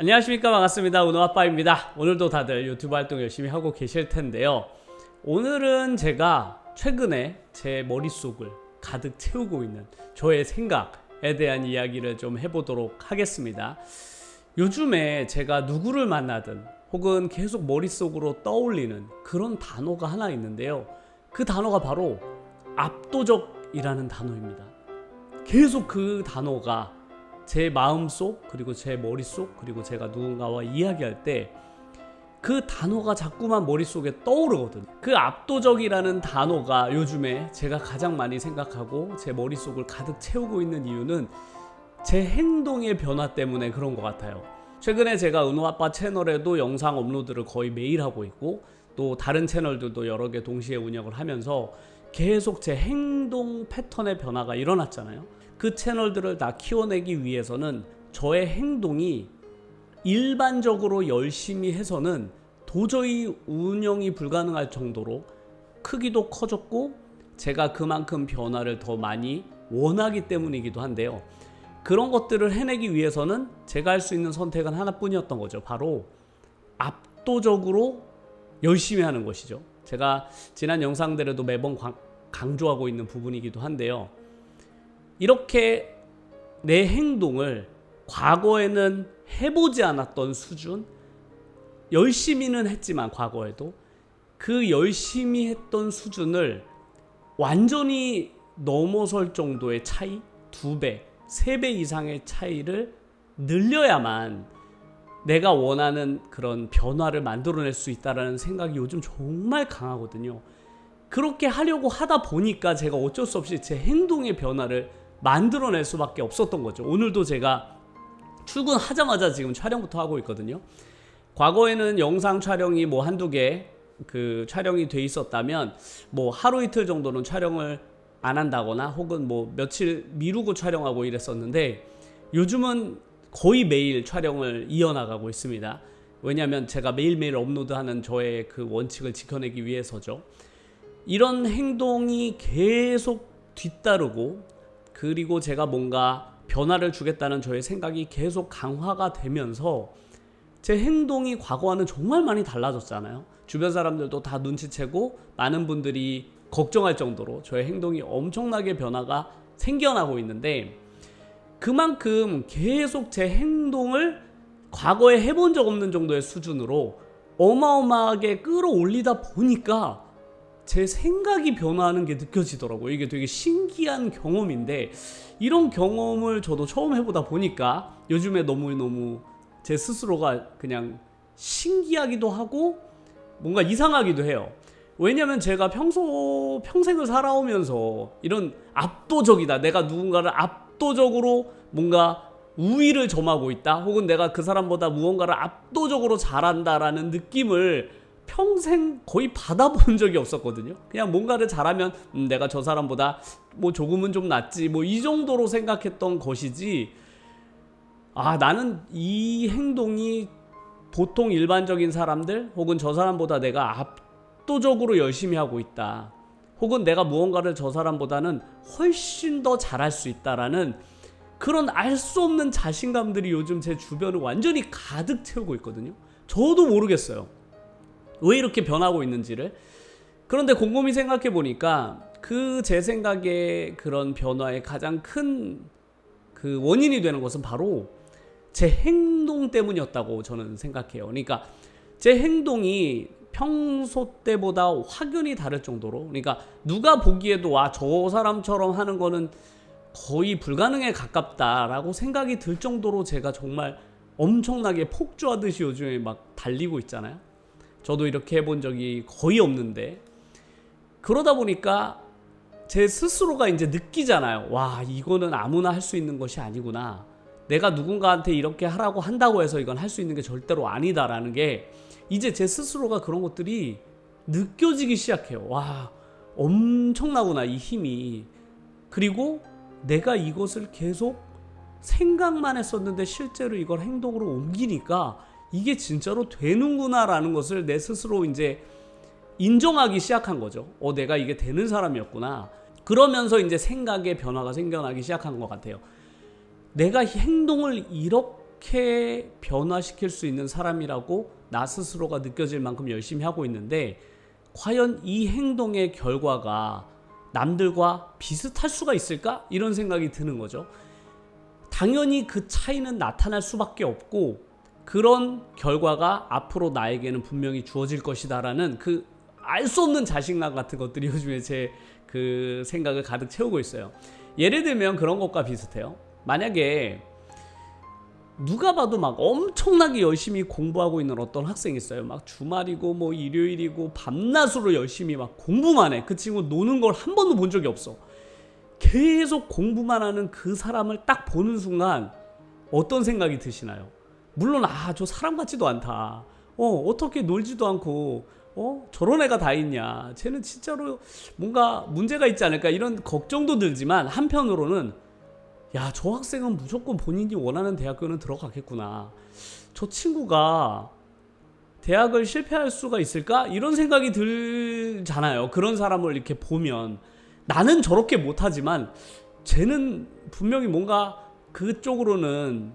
안녕하십니까, 반갑습니다. 은호아빠입니다. 오늘도 다들 유튜브 활동 열심히 하고 계실 텐데요. 오늘은 제가 최근에 제 머릿속을 가득 채우고 있는 저의 생각에 대한 이야기를 좀 해보도록 하겠습니다. 요즘에 제가 누구를 만나든 혹은 계속 머릿속으로 떠올리는 그런 단어가 하나 있는데요. 그 단어가 바로 압도적이라는 단어입니다. 계속 그 단어가 제 마음속, 그리고 제 머릿속, 그리고 제가 누군가와 이야기할 때 그 단어가 자꾸만 머릿속에 떠오르거든요. 그 압도적이라는 단어가 요즘에 제가 가장 많이 생각하고 제 머릿속을 가득 채우고 있는 이유는 제 행동의 변화 때문에 그런 것 같아요. 최근에 제가 은호아빠 채널에도 영상 업로드를 거의 매일 하고 있고, 또 다른 채널들도 여러 개 동시에 운영을 하면서 계속 제 행동 패턴의 변화가 일어났잖아요. 그 채널들을 다 키워내기 위해서는 저의 행동이 일반적으로 열심히 해서는 도저히 운영이 불가능할 정도로 크기도 커졌고, 제가 그만큼 변화를 더 많이 원하기 때문이기도 한데요. 그런 것들을 해내기 위해서는 제가 할 수 있는 선택은 하나뿐이었던 거죠. 바로 압도적으로 열심히 하는 것이죠. 제가 지난 영상들에도 매번 강조하고 있는 부분이기도 한데요. 이렇게 내 행동을 과거에는 해보지 않았던 수준, 열심히는 했지만 과거에도 그 열심히 했던 수준을 완전히 넘어설 정도의 차이, 2배, 3배 이상의 차이를 늘려야만 내가 원하는 그런 변화를 만들어낼 수 있다는 생각이 요즘 정말 강하거든요. 그렇게 하려고 하다 보니까 제가 어쩔 수 없이 제 행동의 변화를 만들어낼 수밖에 없었던 거죠. 오늘도 제가 출근하자마자 지금 촬영부터 하고 있거든요. 과거에는 영상 촬영이 뭐 한두 개 촬영이 돼 있었다면 뭐 하루 이틀 정도는 촬영을 안 한다거나 혹은 뭐 며칠 미루고 촬영하고 이랬었는데, 요즘은 거의 매일 촬영을 이어나가고 있습니다. 왜냐하면 제가 매일매일 업로드하는 저의 그 원칙을 지켜내기 위해서죠. 이런 행동이 계속 뒤따르고, 그리고 제가 뭔가 변화를 주겠다는 저의 생각이 계속 강화가 되면서 제 행동이 과거와는 정말 많이 달라졌잖아요. 주변 사람들도 다 눈치채고 많은 분들이 걱정할 정도로 저의 행동이 엄청나게 변화가 생겨나고 있는데, 그만큼 계속 제 행동을 과거에 해본 적 없는 정도의 수준으로 어마어마하게 끌어올리다 보니까 제 생각이 변화하는 게 느껴지더라고요. 이게 되게 신기한 경험인데, 이런 경험을 저도 처음 해보다 보니까 요즘에 너무너무 제 스스로가 그냥 신기하기도 하고 뭔가 이상하기도 해요. 왜냐면 제가 평생을 살아오면서 이런 압도적이다, 내가 누군가를 압도적으로 뭔가 우위를 점하고 있다, 혹은 내가 그 사람보다 무언가를 압도적으로 잘한다라는 느낌을 평생 거의 받아본 적이 없었거든요. 그냥 뭔가를 잘하면 내가 저 사람보다 뭐 조금은 좀 낫지, 뭐 이 정도로 생각했던 것이지, 나는 이 행동이 보통 일반적인 사람들 혹은 저 사람보다 내가 압도적으로 열심히 하고 있다, 혹은 내가 무언가를 저 사람보다는 훨씬 더 잘할 수 있다라는 그런 알 수 없는 자신감들이 요즘 제 주변을 완전히 가득 채우고 있거든요. 저도 모르겠어요, 왜 이렇게 변하고 있는지를. 그런데 곰곰이 생각해 보니까 그 제 생각의 그런 변화의 가장 큰 그 원인이 되는 것은 바로 제 행동 때문이었다고 저는 생각해요. 그러니까 제 행동이 평소 때보다 확연히 다를 정도로, 그러니까 누가 보기에도 저 사람처럼 하는 거는 거의 불가능에 가깝다라고 생각이 들 정도로 제가 정말 엄청나게 폭주하듯이 요즘에 막 달리고 있잖아요. 저도 이렇게 해본 적이 거의 없는데, 그러다 보니까 제 스스로가 이제 느끼잖아요. 이거는 아무나 할 수 있는 것이 아니구나, 내가 누군가한테 이렇게 하라고 한다고 해서 이건 할 수 있는 게 절대로 아니다라는 게 이제 제 스스로가 그런 것들이 느껴지기 시작해요. 엄청나구나, 이 힘이. 그리고 내가 이것을 계속 생각만 했었는데 실제로 이걸 행동으로 옮기니까 이게 진짜로 되는구나라는 것을 내 스스로 이제 인정하기 시작한 거죠. 내가 이게 되는 사람이었구나. 그러면서 이제 생각의 변화가 생겨나기 시작한 것 같아요. 내가 행동을 이렇게 변화시킬 수 있는 사람이라고 나 스스로가 느껴질 만큼 열심히 하고 있는데 과연 이 행동의 결과가 남들과 비슷할 수가 있을까? 이런 생각이 드는 거죠. 당연히 그 차이는 나타날 수밖에 없고 그런 결과가 앞으로 나에게는 분명히 주어질 것이다라는 그 알 수 없는 자신감 같은 것들이 요즘에 제 그 생각을 가득 채우고 있어요. 예를 들면 그런 것과 비슷해요. 만약에 누가 봐도 막 엄청나게 열심히 공부하고 있는 어떤 학생이 있어요. 막 주말이고 뭐 일요일이고 밤낮으로 열심히 막 공부만 해. 그 친구 노는 걸 한 번도 본 적이 없어. 계속 공부만 하는 그 사람을 딱 보는 순간 어떤 생각이 드시나요? 물론 저 사람 같지도 않다. 어떻게 놀지도 않고 저런 애가 다 있냐. 쟤는 진짜로 뭔가 문제가 있지 않을까 이런 걱정도 들지만 한편으로는 야, 저 학생은 무조건 본인이 원하는 대학교는 들어가겠구나. 저 친구가 대학을 실패할 수가 있을까? 이런 생각이 들잖아요. 그런 사람을 이렇게 보면 나는 저렇게 못하지만 쟤는 분명히 뭔가 그쪽으로는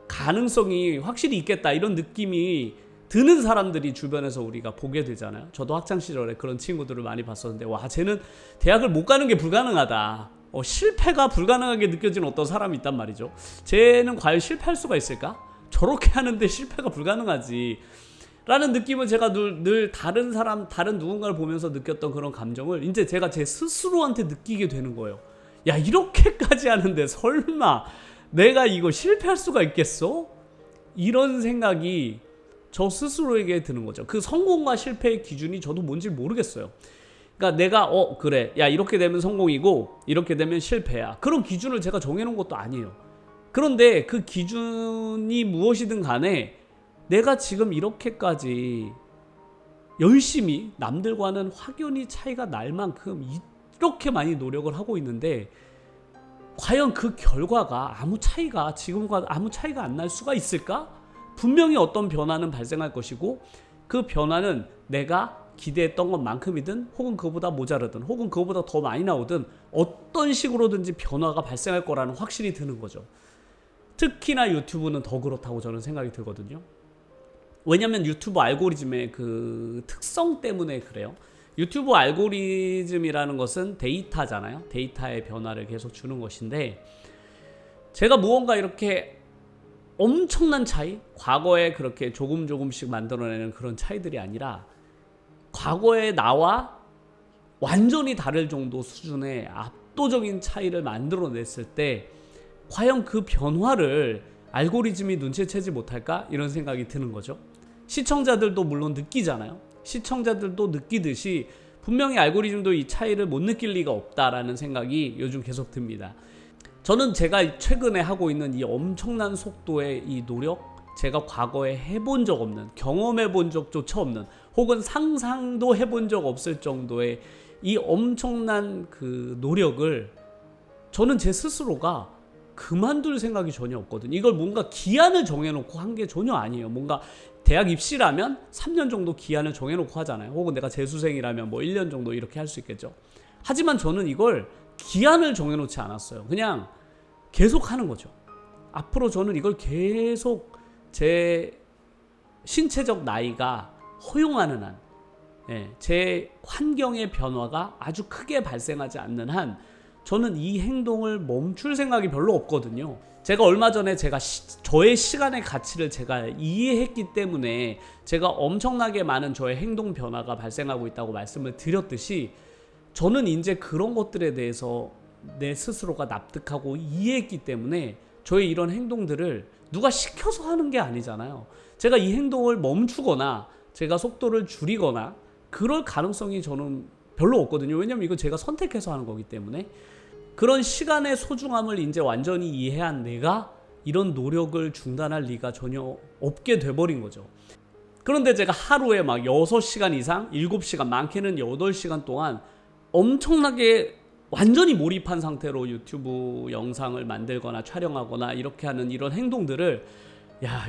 가능성이 확실히 있겠다 이런 느낌이 드는 사람들이 주변에서 우리가 보게 되잖아요. 저도 학창시절에 그런 친구들을 많이 봤었는데 와, 쟤는 대학을 못 가는 게 불가능하다. 실패가 불가능하게 느껴지는 어떤 사람이 있단 말이죠. 쟤는 과연 실패할 수가 있을까? 저렇게 하는데 실패가 불가능하지 라는 느낌을 제가 늘 다른 사람, 다른 누군가를 보면서 느꼈던 그런 감정을 이제 제가 제 스스로한테 느끼게 되는 거예요. 야, 이렇게까지 하는데 설마 내가 이거 실패할 수가 있겠어? 이런 생각이 저 스스로에게 드는 거죠. 그 성공과 실패의 기준이 저도 뭔지 모르겠어요. 그러니까 내가 그래, 야, 이렇게 되면 성공이고 이렇게 되면 실패야, 그런 기준을 제가 정해놓은 것도 아니에요. 그런데 그 기준이 무엇이든 간에 내가 지금 이렇게까지 열심히 남들과는 확연히 차이가 날 만큼 이렇게 많이 노력을 하고 있는데 과연 그 결과가 지금과 아무 차이가 안 날 수가 있을까? 분명히 어떤 변화는 발생할 것이고 그 변화는 내가 기대했던 것만큼이든 혹은 그보다 모자르든 혹은 그보다 더 많이 나오든 어떤 식으로든지 변화가 발생할 거라는 확신이 드는 거죠. 특히나 유튜브는 더 그렇다고 저는 생각이 들거든요. 왜냐면 유튜브 알고리즘의 그 특성 때문에 그래요. 유튜브 알고리즘이라는 것은 데이터잖아요. 데이터의 변화를 계속 주는 것인데 제가 무언가 이렇게 엄청난 차이, 과거에 그렇게 조금씩 만들어내는 그런 차이들이 아니라 과거의 나와 완전히 다를 정도 수준의 압도적인 차이를 만들어냈을 때 과연 그 변화를 알고리즘이 눈치채지 못할까? 이런 생각이 드는 거죠. 시청자들도 물론 느끼잖아요. 시청자들도 느끼듯이 분명히 알고리즘도 이 차이를 못 느낄 리가 없다라는 생각이 요즘 계속 듭니다. 저는 제가 최근에 하고 있는 이 엄청난 속도의 이 노력, 제가 과거에 해본 적 없는, 경험해본 적조차 없는, 혹은 상상도 해본 적 없을 정도의 이 엄청난 그 노력을 저는 제 스스로가 그만둘 생각이 전혀 없거든요. 이걸 뭔가 기한을 정해놓고 한 게 전혀 아니에요. 뭔가 대학 입시라면 3년 정도 기한을 정해놓고 하잖아요. 혹은 내가 재수생이라면 뭐 1년 정도 이렇게 할 수 있겠죠. 하지만 저는 이걸 기한을 정해놓지 않았어요. 그냥 계속 하는 거죠. 앞으로 저는 이걸 계속 제 신체적 나이가 허용하는 한, 제 환경의 변화가 아주 크게 발생하지 않는 한 저는 이 행동을 멈출 생각이 별로 없거든요. 제가 얼마 전에 저의 시간의 가치를 제가 이해했기 때문에 제가 엄청나게 많은 저의 행동 변화가 발생하고 있다고 말씀을 드렸듯이 저는 이제 그런 것들에 대해서 내 스스로가 납득하고 이해했기 때문에 저의 이런 행동들을 누가 시켜서 하는 게 아니잖아요. 제가 이 행동을 멈추거나 제가 속도를 줄이거나 그럴 가능성이 저는 별로 없거든요. 왜냐면 이거 제가 선택해서 하는 거기 때문에. 그런 시간의 소중함을 이제 완전히 이해한 내가 이런 노력을 중단할 리가 전혀 없게 돼버린 거죠. 그런데 제가 하루에 막 6시간 이상, 7시간, 많게는 8시간 동안 엄청나게 완전히 몰입한 상태로 유튜브 영상을 만들거나 촬영하거나 이렇게 하는 이런 행동들을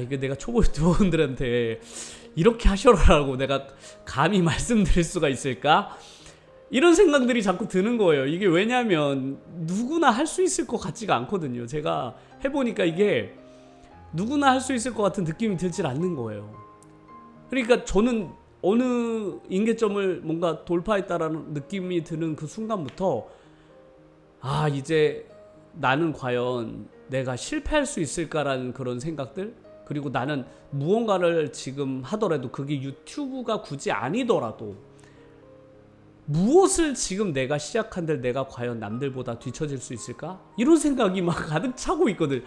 이게 내가 초보 유튜버분들한테 이렇게 하셔라라고 내가 감히 말씀드릴 수가 있을까? 이런 생각들이 자꾸 드는 거예요. 이게 왜냐면 누구나 할 수 있을 것 같지가 않거든요. 제가 해보니까 이게 누구나 할 수 있을 것 같은 느낌이 들질 않는 거예요. 그러니까 저는 어느 임계점을 뭔가 돌파했다라는 느낌이 드는 그 순간부터 이제 나는 과연 내가 실패할 수 있을까라는 그런 생각들, 그리고 나는 무언가를 지금 하더라도 그게 유튜브가 굳이 아니더라도 무엇을 지금 내가 시작한들 내가 과연 남들보다 뒤처질 수 있을까? 이런 생각이 막 가득 차고 있거든.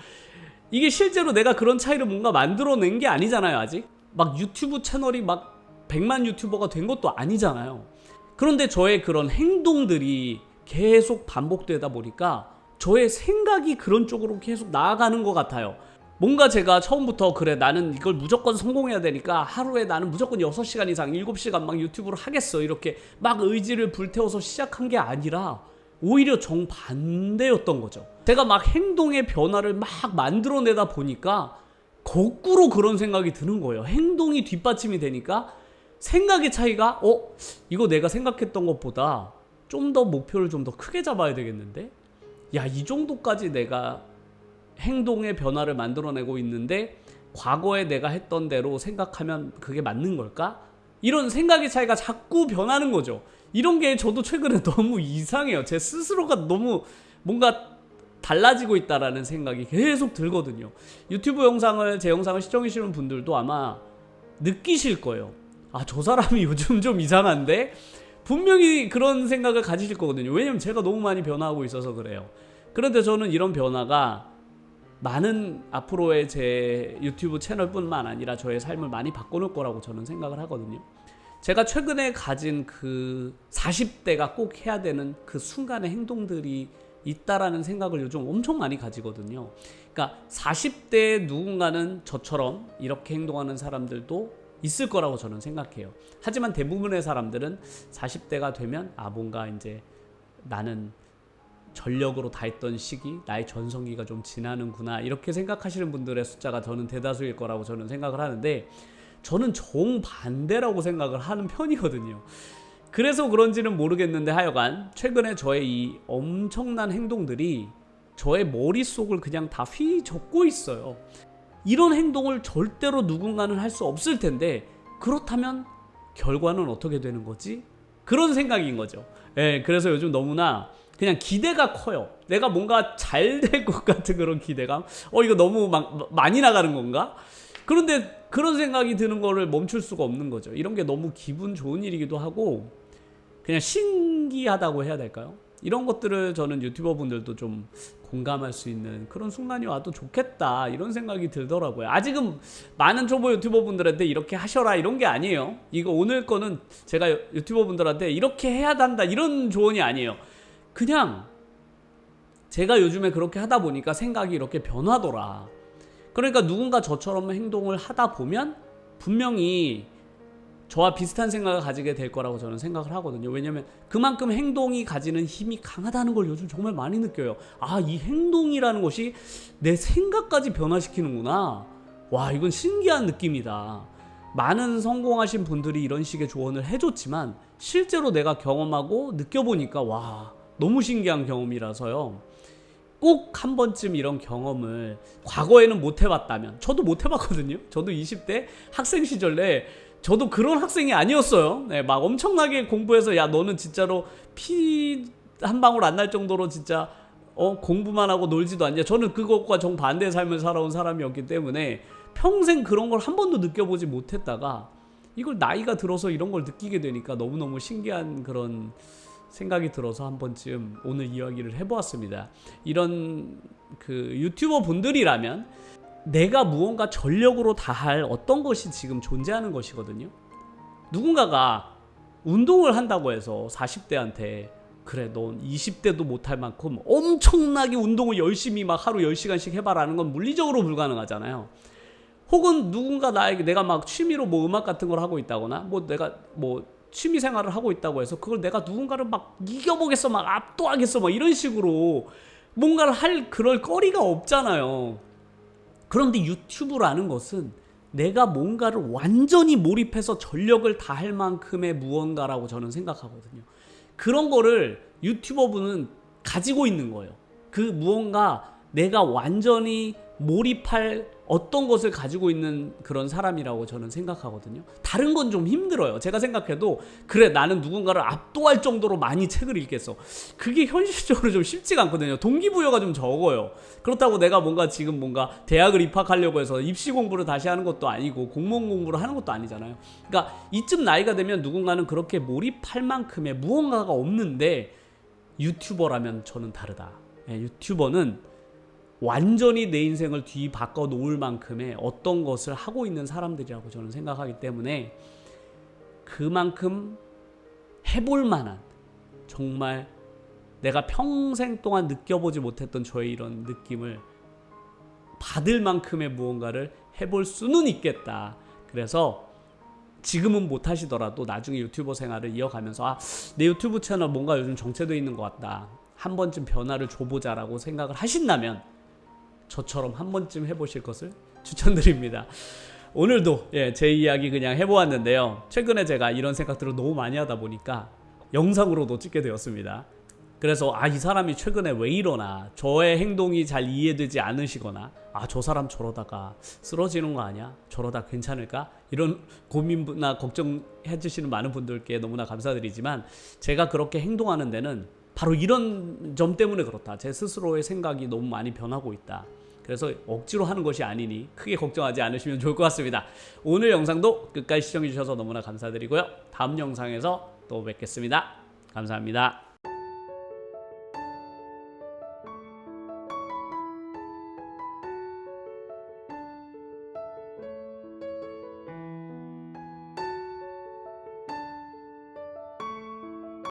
이게 실제로 내가 그런 차이를 뭔가 만들어낸 게 아니잖아요. 아직 막 유튜브 채널이 막 100만 유튜버가 된 것도 아니잖아요. 그런데 저의 그런 행동들이 계속 반복되다 보니까 저의 생각이 그런 쪽으로 계속 나아가는 것 같아요. 뭔가 제가 처음부터 그래 나는 이걸 무조건 성공해야 되니까 하루에 나는 무조건 6시간 이상 7시간 막 유튜브를 하겠어 이렇게 막 의지를 불태워서 시작한 게 아니라 오히려 정반대였던 거죠. 제가 막 행동의 변화를 막 만들어내다 보니까 거꾸로 그런 생각이 드는 거예요. 행동이 뒷받침이 되니까 생각의 차이가 이거 내가 생각했던 것보다 좀 더 목표를 좀 더 크게 잡아야 되겠는데? 야, 이 정도까지 내가 행동의 변화를 만들어내고 있는데 과거에 내가 했던 대로 생각하면 그게 맞는 걸까? 이런 생각의 차이가 자꾸 변하는 거죠. 이런 게 저도 최근에 너무 이상해요. 제 스스로가 너무 뭔가 달라지고 있다라는 생각이 계속 들거든요. 유튜브 제 영상을 시청하시는 분들도 아마 느끼실 거예요. 저 사람이 요즘 좀 이상한데? 분명히 그런 생각을 가지실 거거든요. 왜냐면 제가 너무 많이 변화하고 있어서 그래요. 그런데 저는 이런 변화가 많은 앞으로의 제 유튜브 채널뿐만 아니라 저의 삶을 많이 바꿔놓을 거라고 저는 생각을 하거든요. 제가 최근에 가진 그 40대가 꼭 해야 되는 그 순간의 행동들이 있다라는 생각을 요즘 엄청 많이 가지거든요. 그러니까 40대 누군가는 저처럼 이렇게 행동하는 사람들도 있을 거라고 저는 생각해요. 하지만 대부분의 사람들은 40대가 되면 뭔가 이제 나는 전력으로 다했던 시기, 나의 전성기가 좀 지나는구나 이렇게 생각하시는 분들의 숫자가 저는 대다수일 거라고 저는 생각을 하는데 저는 정반대라고 생각을 하는 편이거든요. 그래서 그런지는 모르겠는데 하여간 최근에 저의 이 엄청난 행동들이 저의 머릿속을 그냥 다 휘젓고 있어요. 이런 행동을 절대로 누군가는 할 수 없을 텐데 그렇다면 결과는 어떻게 되는 거지? 그런 생각인 거죠. 그래서 요즘 너무나 그냥 기대가 커요. 내가 뭔가 잘 될 것 같은 그런 기대감. 이거 너무 많이 나가는 건가? 그런데 그런 생각이 드는 거를 멈출 수가 없는 거죠. 이런 게 너무 기분 좋은 일이기도 하고 그냥 신기하다고 해야 될까요? 이런 것들을 저는 유튜버 분들도 좀 공감할 수 있는 그런 순간이 와도 좋겠다 이런 생각이 들더라고요. 아직은 많은 초보 유튜버 분들한테 이렇게 하셔라 이런 게 아니에요. 이거 오늘 거는 제가 유튜버 분들한테 이렇게 해야 한다 이런 조언이 아니에요. 그냥 제가 요즘에 그렇게 하다 보니까 생각이 이렇게 변하더라. 그러니까 누군가 저처럼 행동을 하다 보면 분명히 저와 비슷한 생각을 가지게 될 거라고 저는 생각을 하거든요. 왜냐면 그만큼 행동이 가지는 힘이 강하다는 걸 요즘 정말 많이 느껴요. 이 행동이라는 것이 내 생각까지 변화시키는구나. 와, 이건 신기한 느낌이다. 많은 성공하신 분들이 이런 식의 조언을 해줬지만 실제로 내가 경험하고 느껴보니까 와, 너무 신기한 경험이라서요. 꼭 한 번쯤 이런 경험을 과거에는 못 해봤다면, 저도 못 해봤거든요. 저도 20대 학생 시절에 저도 그런 학생이 아니었어요. 막 엄청나게 공부해서 야 너는 진짜로 피 한 방울 안 날 정도로 진짜 공부만 하고 놀지도 않냐. 저는 그것과 정반대의 삶을 살아온 사람이었기 때문에 평생 그런 걸 한 번도 느껴보지 못했다가 이걸 나이가 들어서 이런 걸 느끼게 되니까 너무너무 신기한 그런 생각이 들어서 한 번쯤 오늘 이야기를 해보았습니다. 이런 그 유튜버 분들이라면 내가 무언가 전력으로 다할 어떤 것이 지금 존재하는 것이거든요. 누군가가 운동을 한다고 해서 40대한테 그래 넌 20대도 못할 만큼 엄청나게 운동을 열심히 막 하루 10시간씩 해봐라는 건 물리적으로 불가능하잖아요. 혹은 누군가 내가 막 취미로 뭐 음악 같은 걸 하고 있다거나 내가 취미 생활을 하고 있다고 해서 그걸 내가 누군가를 막 이겨보겠어 막 압도하겠어 막 이런 식으로 뭔가를 할 그럴 거리가 없잖아요. 그런데 유튜브라는 것은 내가 뭔가를 완전히 몰입해서 전력을 다할 만큼의 무언가라고 저는 생각하거든요. 그런 거를 유튜버분은 가지고 있는 거예요. 그 무언가 내가 완전히 몰입할 어떤 것을 가지고 있는 그런 사람이라고 저는 생각하거든요. 다른 건 좀 힘들어요. 제가 생각해도 그래 나는 누군가를 압도할 정도로 많이 책을 읽겠어. 그게 현실적으로 좀 쉽지가 않거든요. 동기부여가 좀 적어요. 그렇다고 내가 지금 대학을 입학하려고 해서 입시 공부를 다시 하는 것도 아니고 공무원 공부를 하는 것도 아니잖아요. 그러니까 이쯤 나이가 되면 누군가는 그렇게 몰입할 만큼의 무언가가 없는데 유튜버라면 저는 다르다. 유튜버는 완전히 내 인생을 뒤바꿔 놓을 만큼의 어떤 것을 하고 있는 사람들이라고 저는 생각하기 때문에 그만큼 해볼 만한, 정말 내가 평생 동안 느껴보지 못했던 저의 이런 느낌을 받을 만큼의 무언가를 해볼 수는 있겠다. 그래서 지금은 못 하시더라도 나중에 유튜버 생활을 이어가면서 내 유튜브 채널 뭔가 요즘 정체되어 있는 것 같다, 한 번쯤 변화를 줘보자라고 생각을 하신다면 저처럼 한 번쯤 해보실 것을 추천드립니다. 오늘도 제 이야기 그냥 해보았는데요. 최근에 제가 이런 생각들을 너무 많이 하다 보니까 영상으로도 찍게 되었습니다. 그래서 이 사람이 최근에 왜 이러나, 저의 행동이 잘 이해되지 않으시거나 저 사람 저러다가 쓰러지는 거 아니야? 저러다 괜찮을까? 이런 고민이나 걱정해 주시는 많은 분들께 너무나 감사드리지만, 제가 그렇게 행동하는 데는 바로 이런 점 때문에 그렇다. 제 스스로의 생각이 너무 많이 변하고 있다. 그래서 억지로 하는 것이 아니니 크게 걱정하지 않으시면 좋을 것 같습니다. 오늘 영상도 끝까지 시청해 주셔서 너무나 감사드리고요. 다음 영상에서 또 뵙겠습니다. 감사합니다.